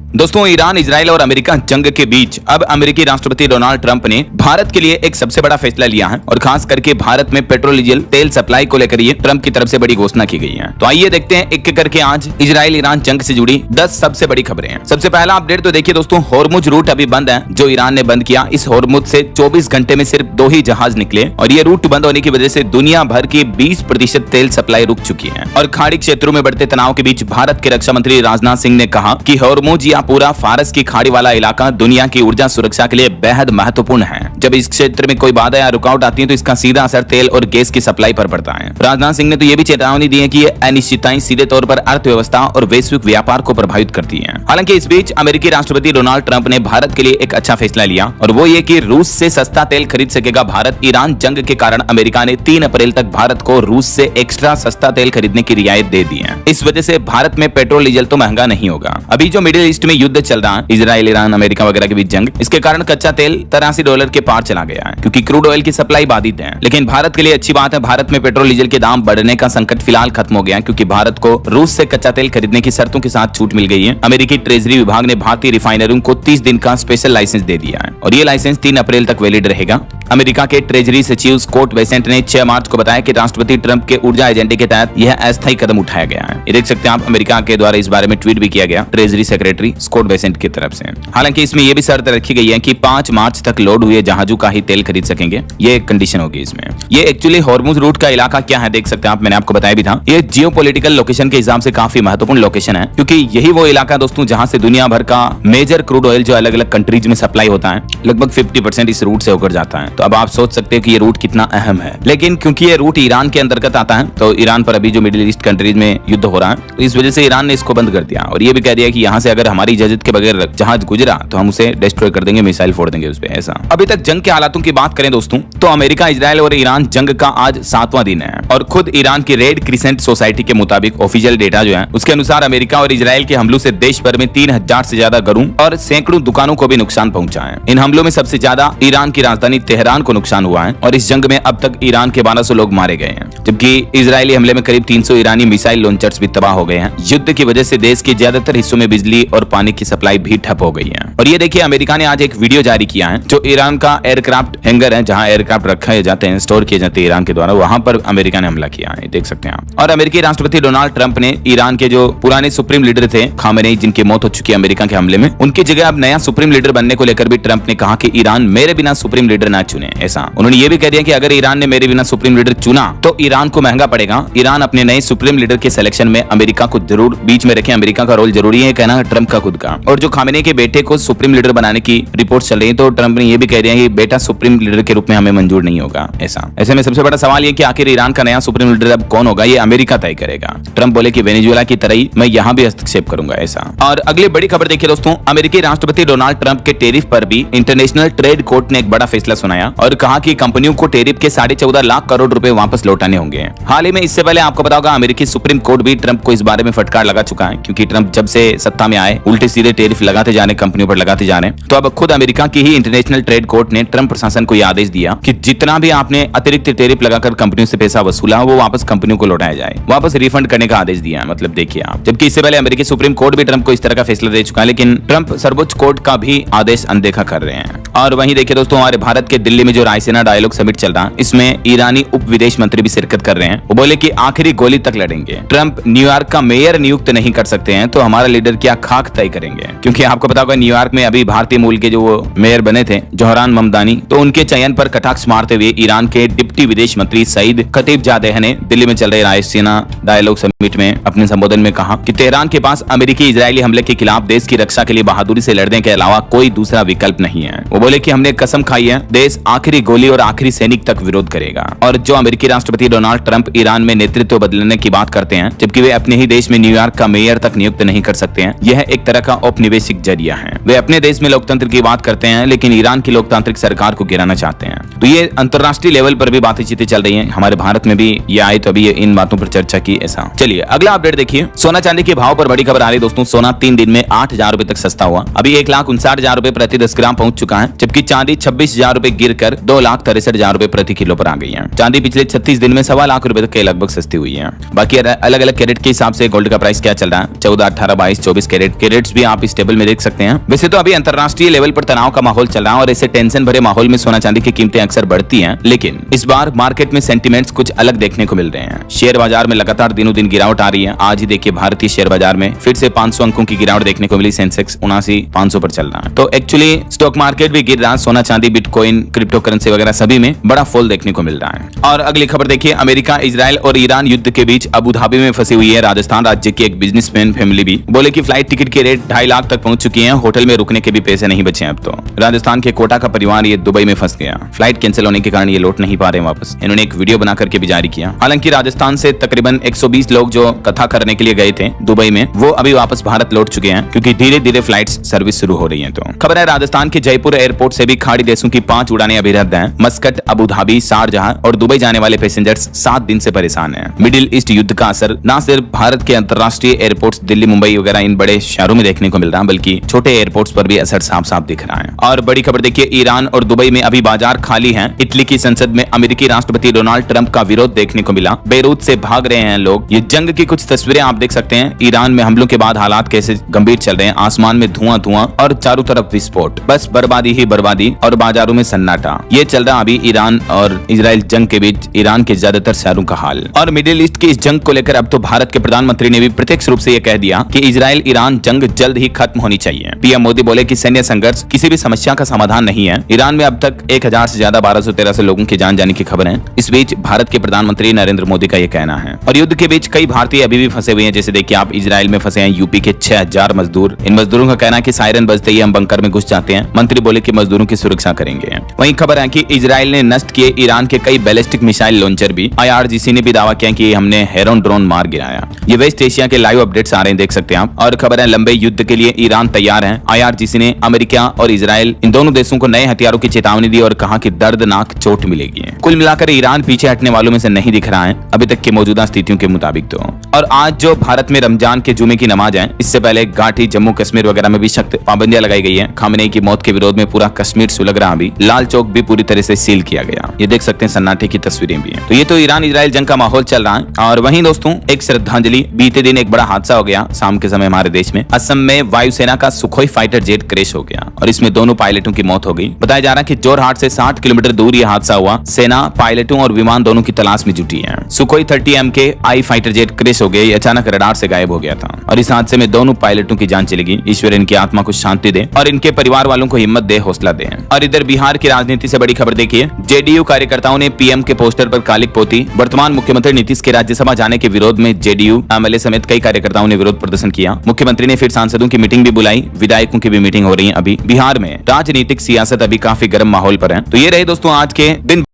दोस्तों, Iran, Israel और America जंग के बीच अब अमेरिकी राष्ट्रपति डोनाल्ड ट्रंप ने भारत के लिए एक सबसे बड़ा फैसला लिया है और खास करके भारत में पेट्रोल डीजल तेल सप्लाई को लेकर ये ट्रंप की तरफ से बड़ी घोषणा की गई है। तो आइए देखते हैं एक एक करके आज इजराइल ईरान जंग से जुड़ी 10 सबसे बड़ी खबरें हैं। सबसे पहला अपडेट तो देखिए दोस्तों, होर्मुज रूट अभी बंद है, जो ईरान ने बंद किया। इस होर्मुज से 24 घंटे में सिर्फ 2 ही जहाज निकले और ये रूट बंद होने की वजह से दुनिया भर की 20% तेल सप्लाई रुक चुकी है। और खाड़ी क्षेत्रों में बढ़ते तनाव के बीच भारत के रक्षा मंत्री राजनाथ सिंह ने कहा कि होर्मुज या पूरा फारस की खाड़ी वाला इलाका दुनिया की ऊर्जा सुरक्षा के लिए बेहद महत्वपूर्ण है। जब इस क्षेत्र में कोई बाधा या रुकावट आती है तो इसका सीधा असर तेल और गैस की सप्लाई पर पड़ता है। राजनाथ सिंह ने तो ये भी चेतावनी दी है कि ये अनिश्चितताएं सीधे तौर पर अर्थव्यवस्था और वैश्विक व्यापार को प्रभावित करती हैं। हालांकि इस बीच अमेरिकी राष्ट्रपति डोनाल्ड ट्रंप ने भारत के लिए एक अच्छा फैसला लिया और वो ये कि रूस से सस्ता तेल खरीद सकेगा भारत। ईरान जंग के कारण अमेरिका ने 3 अप्रैल तक भारत को रूस से एक्स्ट्रा सस्ता तेल खरीदने की रियायत दे दी है। इस वजह से भारत में पेट्रोल डीजल तो महंगा नहीं होगा। अभी जो मिडिल ईस्ट में युद्ध चल रहा है, इजराइल, ईरान, अमेरिका वगैरह के बीच जंग, इसके कारण कच्चा तेल $83 के पार चला गया है क्योंकि क्रूड ऑयल की सप्लाई बाधित है। लेकिन भारत के लिए अच्छी बात है, भारत में पेट्रोल डीजल के दाम बढ़ने का संकट फिलहाल खत्म हो गया क्योंकि भारत को रूस से कच्चा तेल खरीदने की शर्तों के साथ छूट मिल गई है। अमेरिकी ट्रेजरी विभाग ने भारतीय रिफाइनरों को 30 दिन का स्पेशल लाइसेंस दे दिया है और ये लाइसेंस 3 अप्रैल तक वैलिड रहेगा। अमेरिका के ट्रेजरी सचिव स्कॉट बेसेंट ने 6 मार्च को बताया कि राष्ट्रपति ट्रंप के ऊर्जा एजेंडे के तहत यह अस्थायी कदम उठाया गया है। ये देख सकते हैं आप, अमेरिका के द्वारा इस बारे में ट्वीट भी किया गया ट्रेजरी सेक्रेटरी स्कॉट बेसेंट की तरफ से। हालांकि इसमें यह भी शर्त रखी गई है कि 5 मार्च तक लोड हुए जहाजों का ही तेल खरीद सकेंगे। ये एक कंडीशन होगी इसमें। ये एक्चुअली होर्मुज रूट का इलाका क्या है देख सकते हैं आप, मैंने आपको बताया भी था। ये जियोपॉलिटिकल लोकेशन के हिसाब से काफी महत्वपूर्ण लोकेशन है क्योंकि यही वो इलाका दोस्तों जहां से दुनिया भर का मेजर क्रूड ऑयल जो अलग अलग कंट्रीज में सप्लाई होता है, लगभग 50% इस रूट से होकर जाता है। तो अब आप सोच सकते हैं कि ये रूट कितना अहम है। लेकिन क्योंकि ये रूट ईरान के अंतर्गत आता है तो ईरान पर अभी जो मिडिल ईस्ट कंट्रीज में युद्ध हो रहा है, तो इस वजह से ईरान ने इसको बंद कर दिया और ये भी कह दिया कि यहाँ से अगर हमारी इजाजत के बगैर जहाज गुजरा तो हम उसे डिस्ट्रॉय कर देंगे, मिसाइल फोड़ देंगे उस पे। ऐसा अभी तक जंग के हालातों की बात करें दोस्तों तो अमेरिका, इजराइल और ईरान जंग का आज 7वां दिन है और खुद ईरान की रेड क्रिसेंट सोसाइटी के मुताबिक ऑफिशियल डेटा जो है उसके अनुसार अमेरिका और इजराइल के हमलों से देश भर में 3000 से ज्यादा घरों और सैकड़ों दुकानों को भी नुकसान पहुंचा है। इन हमलों में सबसे ज्यादा ईरान की राजधानी तेहरान को नुकसान हुआ है और इस जंग में अब तक ईरान के 1200 लोग मारे गए हैं, जबकि इजरायली हमले में करीब 300 ईरानी मिसाइल लॉन्चर्स भी तबाह हो गए हैं। युद्ध की वजह से देश के ज्यादातर हिस्सों में बिजली और पानी की सप्लाई भी ठप हो गई है। और ये देखिए, अमेरिका ने आज एक वीडियो जारी किया है जो ईरान का एयरक्राफ्ट हैंगर है जहां एयरक्राफ्ट रखे जाते हैं, स्टोर किए जाते हैं ईरान के द्वारा, वहां पर अमेरिका ने हमला किया है, देख सकते हैं आप। और अमेरिकी राष्ट्रपति डोनाल्ड ट्रंप ने ईरान के जो पुराने सुप्रीम लीडर थे खामेनेई, जिनकी मौत हो चुकी है अमेरिका के हमले में, उनकी जगह अब नया सुप्रीम लीडर बनने को लेकर भी ट्रंप ने कहा कि ईरान मेरे बिना सुप्रीम लीडर ना चुने। ऐसा उन्होंने ये भी कह दिया कि अगर ईरान ने मेरे बिना सुप्रीम लीडर चुना तो ईरान को महंगा पड़ेगा। ईरान अपने नए सुप्रीम लीडर के सिलेक्शन में अमेरिका को जरूर बीच में रखे, अमेरिका का रोल जरूरी है, कहना ट्रंप का खुद का। और जो खामेनेई के बेटे को सुप्रीम लीडर बनाने की रिपोर्ट चल रही है तो ट्रंप ने यह भी कह दिया कि बेटा सुप्रीम लीडर के रूप में हमें मंजूर नहीं होगा। ऐसे में सबसे बड़ा सवाल ये कि आखिर ईरान का नया सुप्रीम लीडर अब कौन होगा, ये अमेरिका तय करेगा। ट्रंप बोले कि वेनेजुएला की तरह ही मैं यहाँ भी हस्तक्षेप करूंगा। ऐसा और अगली बड़ी खबर देखिए दोस्तों, अमेरिकी राष्ट्रपति डोनाल्ड ट्रंप के टैरिफ पर भी इंटरनेशनल ट्रेड कोर्ट ने एक बड़ा फैसला सुनाया और कहा कि कंपनियों को टैरिफ के 14.5 लाख करोड़ रुपए वापस लौटाने होंगे। हाल ही में इससे पहले आपको पता होगा अमेरिकी सुप्रीम कोर्ट भी ट्रंप को इस बारे में फटकार लगा चुका है क्योंकि ट्रंप जब से सत्ता में आए उल्टे सीधे टैरिफ लगाते जा रहे, कंपनियों पर लगाते जा रहे हैं। तो अब खुद अमेरिका की ही इंटरनेशनल ट्रेड कोर्ट ने ट्रंप प्रशासन को यह आदेश दिया कि जितना भी आपने अतिरिक्त टैरिफ लगाकर कंपनियों से पैसा वसूला वो वापस कंपनियों को लौटाया जाए, वापस रिफंड करने का आदेश दिया है। मतलब देखिए आप, जबकि इससे पहले अमेरिकी सुप्रीम कोर्ट भी ट्रंप को इस तरह का फैसला दे चुका है, लेकिन ट्रंप सर्वोच्च कोर्ट का भी आदेश अनदेखा कर रहे हैं। और वहीं देखिए दोस्तों, हमारे भारत के दिल्ली में जो रायसीना डायलॉग समिट चल रहा है, इसमें ईरानी उप विदेश मंत्री भी शिरकत कर रहे हैं। वो बोले कि आखिरी गोली तक लड़ेंगे। ट्रंप न्यूयॉर्क का मेयर नियुक्त नहीं कर सकते हैं तो हमारा लीडर क्या खाक तय करेंगे, क्योंकि आपको पता होगा न्यूयॉर्क में अभी भारतीय मूल के जो वो मेयर बने थे जोहरान ममदानी, तो उनके चयन पर कटाक्ष मारते हुए ईरान के डिप्टी विदेश मंत्री सईद खतीबजादेह ने दिल्ली में चल रहे रायसीना डायलॉग समिट में अपने संबोधन में कहा कि तेहरान के पास अमेरिकी इजरायली हमले के खिलाफ देश की रक्षा के लिए बहादुरी से लड़ने के अलावा कोई दूसरा विकल्प नहीं है। वो बोले कि हमने कसम खाई है, देश आखिरी गोली और आखिरी सैनिक तक विरोध करेगा। और जो अमेरिकी राष्ट्रपति डोनाल्ड ट्रंप ईरान में नेतृत्व बदलने की बात करते हैं जबकि वे अपने ही देश में न्यूयॉर्क का मेयर तक नियुक्त नहीं कर सकते हैं, यह एक तरह का औपनिवेशिक जरिया है। वे अपने देश में लोकतंत्र की बात करते हैं लेकिन ईरान की लोकतांत्रिक सरकार को गिराना चाहते हैं। तो ये अंतर्राष्ट्रीय लेवल पर भी बातचीतें चल रही हैं, हमारे भारत में भी ये आए तो अभी इन बातों पर चर्चा की। ऐसा चलिए अगला अपडेट देखिए, सोना चांदी के भाव पर बड़ी खबर आ रही दोस्तों। सोना 3 दिन में 8,000 रुपए तक सस्ता हुआ, अभी 1,59,000 रुपए प्रति 10 ग्राम पहुंच चुका है, जबकि चांदी 26,000 रुपए गिर गिर कर 2,63,000 रुपए प्रति किलो पर आ गई है। चांदी पिछले 36 दिन में 1.25 लाख रुपए तक के लगभग सस्ती हुई है। बाकी अलग अलग कैरेट के हिसाब से गोल्ड का प्राइस क्या चल रहा है, 14, 18, 22, 24 कैरेट्स भी आप इस टेबल में देख सकते हैं। वैसे तो अभी अंतरराष्ट्रीय लेवल पर तनाव का माहौल चल रहा है और ऐसे टेंशन भरे माहौल में सोना चांदी की कीमतें अक्सर बढ़ती हैं, लेकिन इस बार मार्केट में सेंटीमेंट्स कुछ अलग देखने को मिल रहे हैं। शेयर बाजार में लगातार दिनों दिन गिरावट आ रही है। आज ही देखिए भारतीय शेयर बाजार में फिर से 500 अंकों की गिरावट देखने को मिली। सेंसेक्स 79,500 पर चल रहा है। तो एक्चुअली स्टॉक मार्केट भी गिर रहा है। सोना चांदी, बिटकॉइन, क्रिप्टो करेंसी वगैरह सभी में बड़ा फॉल देखने को मिल रहा है। और अगली खबर देखिए, अमेरिका, इजराइल और ईरान युद्ध के बीच अबू धाबी में फंसी हुई है राजस्थान राज्य की एक बिजनेसमैन फैमिली भी। बोले कि फ्लाइट टिकट की रेट 2.5 लाख तक पहुंच चुकी है। होटल में रुकने के भी पैसे नहीं बचे अब तो। राजस्थान के कोटा का परिवार ये दुबई में फंस गया। फ्लाइट कैंसिल होने के कारण ये लौट नहीं पा रहे वापस। इन्होंने एक वीडियो बना करके भी जारी किया। हालांकि राजस्थान से तकरीबन 120 लोग जो कथा करने के लिए गए थे दुबई में, वो अभी वापस भारत लौट चुके हैं क्योंकि धीरे धीरे फ्लाइट सर्विस शुरू हो रही है। तो खबर है राजस्थान के जयपुर एयरपोर्ट से भी खाड़ी देशों की 5 उड़ानें अभी रद्द हैं। मस्कट, अबू धाबी, शारजहां और दुबई जाने वाले पैसेंजर्स 7 दिन से परेशान हैं। मिडिल ईस्ट युद्ध का असर न सिर्फ भारत के अंतरराष्ट्रीय एयरपोर्ट्स दिल्ली, मुंबई वगैरह इन बड़े शहरों में देखने को मिल रहा है, बल्कि छोटे एयरपोर्ट्स पर भी असर साफ साफ दिख रहा है। और बड़ी खबर देखिए, ईरान और दुबई में अभी बाजार खाली हैं। इटली की संसद में अमेरिकी राष्ट्रपति डोनाल्ड ट्रंप का विरोध देखने को मिला। बेरूत से भाग रहे हैं लोग। ये जंग की कुछ तस्वीरें आप देख सकते हैं। ईरान में हमलों के बाद हालात कैसे गंभीर चल रहे हैं। आसमान में धुआं धुआं और चारों तरफ विस्फोट, बस बर्बादी ही बर्बादी और बाजारों में सन्नाटा। ये चल रहा अभी ईरान और इजराइल जंग के बीच ईरान के ज्यादातर शहरों का हाल। और मिडिल ईस्ट की इस जंग को लेकर अब तो भारत के प्रधानमंत्री ने भी प्रत्यक्ष रूप से यह कह दिया कि इजराइल ईरान जंग जल्द ही खत्म होनी चाहिए। पीएम मोदी बोले कि सैन्य संघर्ष किसी भी समस्या का समाधान नहीं है। ईरान में अब तक 1000 से ज्यादा 1213 लोगों की जान जाने की खबर है। इस बीच भारत के प्रधानमंत्री नरेंद्र मोदी का यह कहना है। और युद्ध के बीच कई भारतीय अभी भी फंसे हुए हैं। जैसे देखिए आप, इजराइल में फंसे हैं यूपी के 6000 मजदूर। इन मजदूरों का कहना है कि सायरन बजते ही हम बंकर में घुस जाते हैं। मंत्री बोले कि मजदूरों की सुरक्षा करेंगे। वहीं खबर है कि इजराइल ने नष्ट किए ईरान के कई बैलिस्टिक मिसाइल लॉन्चर भी। IRGC ने भी दावा किया कि हमने हेरोन ड्रोन मार गिराया। ये वेस्ट एशिया के लाइव अपडेट्स आ रहे हैं, देख सकते हैं आप। और खबर है लंबे युद्ध के लिए ईरान तैयार है। IRGC ने अमेरिका और इजराइल इन दोनों देशों को नए हथियारों की चेतावनी दी और कहा कि दर्दनाक चोट मिलेगी। कुल मिलाकर ईरान पीछे हटने वालों में से नहीं दिख रहा है अभी तक की मौजूदा स्थितियों के मुताबिक। तो और आज जो भारत में रमजान के जुमे की नमाज है, इससे पहले घाटी, जम्मू कश्मीर वगैरह में भी सख्त पाबंदियां लगाई गई है। खामनेई की मौत के विरोध में पूरा कश्मीर सुलग रहा। अभी लाल चौक भी पूरी तरह से सील किया गया। ये देख सकते हैं, सन्नाटे की तस्वीरें भी हैं। तो ये तो ईरान इजराइल जंग का माहौल चल रहा है। और वहीं दोस्तों एक श्रद्धांजलि, बीते दिन एक बड़ा हादसा हो गया शाम के समय हमारे देश में। असम में वायुसेना का सुखोई फाइटर जेट क्रैश हो गया और इसमें दोनों पायलटों की मौत हो गई। बताया जा रहा है कि जोरहाट से 60 किलोमीटर दूर यह हादसा हुआ। सेना पायलटों और विमान दोनों की तलाश में जुटी है। सुखोई 30M के आई फाइटर जेट क्रैश हो गया। अचानक रडार से गायब हो गया था और इस हादसे में दोनों पायलटों की जान चली गई। ईश्वर इनकी आत्मा को शांति दे और इनके परिवार वालों को हिम्मत दे, हौसला दे। और इधर बिहार की राजनीति से बड़ी खबर देखिए, जेडीयू कार्यकर्ताओं ने पीएम के पोस्टर पर कालिक पोती। वर्तमान मुख्यमंत्री नीतीश के राज्यसभा जाने के विरोध में जेडीयू एमएलए समेत कई कार्यकर्ताओं ने विरोध प्रदर्शन किया। मुख्यमंत्री ने फिर सांसदों की मीटिंग भी बुलाई। विधायकों की भी मीटिंग हो रही है। अभी बिहार में राजनीतिक सियासत अभी काफी गर्म माहौल पर है। तो ये रहे दोस्तों आज के दिन।